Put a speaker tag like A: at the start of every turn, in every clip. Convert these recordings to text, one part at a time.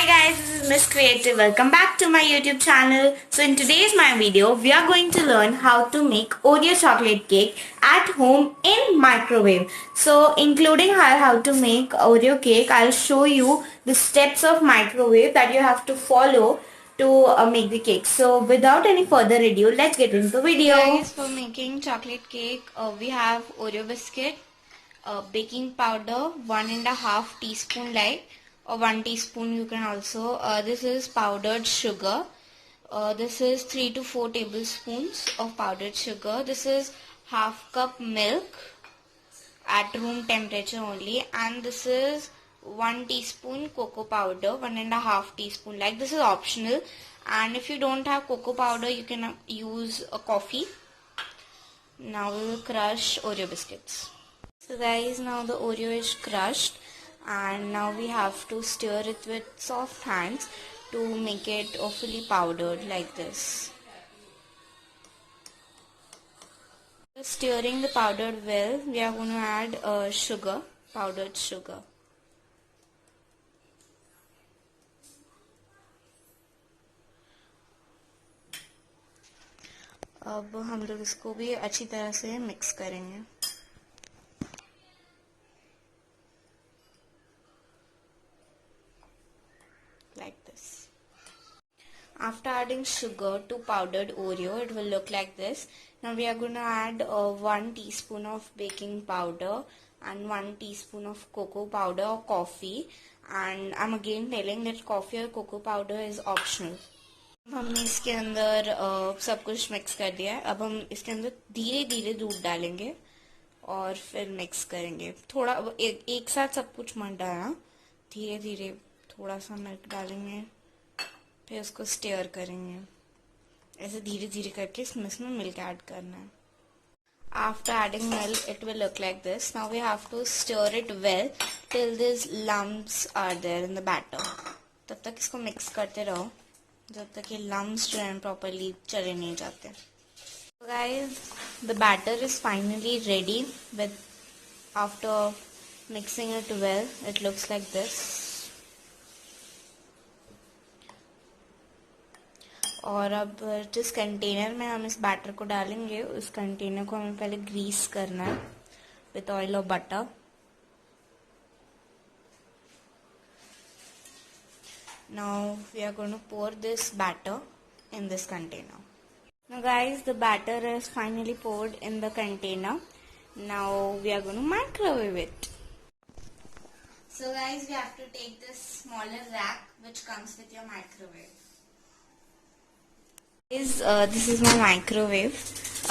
A: Hi guys, this is Miss Creative. Welcome back to my YouTube channel. So in today's my video, we are going to learn how to make Oreo chocolate cake at home in microwave. So including how to make Oreo cake, I'll show you the steps of microwave that you have to follow to make the cake. So without any further ado, let's get into the video.
B: Guys, for making chocolate cake, we have Oreo biscuit, baking powder, 1.5 teaspoon like, or 1 teaspoon you can also. This is powdered sugar. This is 3 to 4 tablespoons of powdered sugar. This is half cup milk at room temperature only, and this is 1 teaspoon cocoa powder, 1.5 teaspoon like. This is optional, and if you don't have cocoa powder you can use a coffee. Now we will crush Oreo biscuits. So guys, now the Oreo is crushed, and now we have to stir it with soft hands to make it fully powdered like this. Stirring the powder well, we are going to add sugar, powdered sugar. अब हम लोग इसको भी अच्छी तरह से mix करेंगे. Like this. After adding sugar to powdered Oreo, it will look like this. Now we are going to add 1 teaspoon of baking powder and 1 teaspoon of cocoa powder or coffee. And I'm again telling that coffee or cocoa powder is optional. हमने इसके अंदर सब कुछ mix कर दिया है. अब हम इसके अंदर धीरे धीरे दूध डालेंगे और फिर मिक्स करेंगे. थोड़ा एक साथ सब कुछ मत डालना, धीरे धीरे थोड़ा सा मिल्क डालेंगे, फिर उसको स्टेयर करेंगे. ऐसे धीरे धीरे करके इसमें मिल्क ऐड करना है. After adding milk, it will look like this. Now we have to stir it well till these lumps are there in the batter. तब तक इसको मिक्स करते रहो जब तक ये lumps जो हैं properly चले नहीं जाते. So guys, the batter is finally ready. After mixing it well, it looks like this. और अब जिस कंटेनर में हम इस बैटर को डालेंगे, उस कंटेनर को हमें पहले ग्रीस करना है विथ ऑयल और butter. Now we are going to pour this batter in this container. Now guys, the batter is finally poured in the container. Now we are going to microwave it. So guys, we have to take this smaller rack which comes with your microwave. This is my microwave.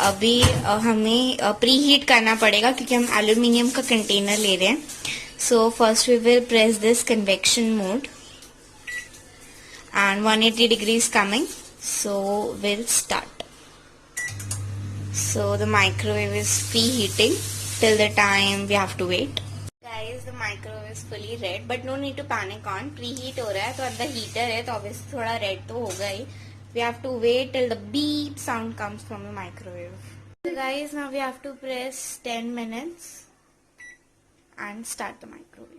B: अभी हमें pre heat करना पड़ेगा क्योंकि हम aluminium का container ले रहे हैं. So first we will press this convection mode and 180 degrees coming. So we'll start. So the microwave is preheating till the time we have to wait. Guys, the microwave is fully red, but no need to panic on. Preheat हो रहा है तो अंदर heater है तो obviously थोड़ा red तो होगा ही. We have to wait till the beep sound comes from the microwave. So guys, now we have to press 10 minutes and start the microwave.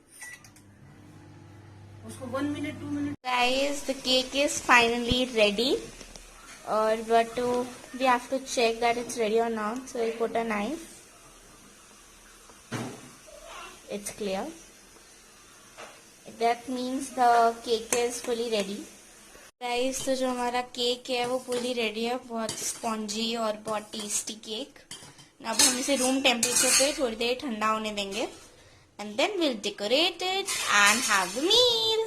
A: 1 minute, 2 minutes.
B: Guys, the cake is finally ready. But we have to check that it's ready or not. So we put a knife. It's clear. That means the cake is fully ready. Guys, तो जो हमारा cake है वो पूरी ready है. बहुत spongy और बहुत टेस्टी केक. अब हम इसे रूम टेम्परेचर पे थोड़ी देर ठंडा होने देंगे and then we'll decorate it and have the meal.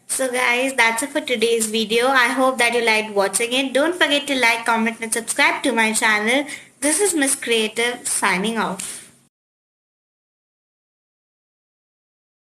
A: So guys, that's it for today's video. I hope that you liked watching it. Don't forget to like, comment and subscribe to my channel. This is Miss Creative signing off.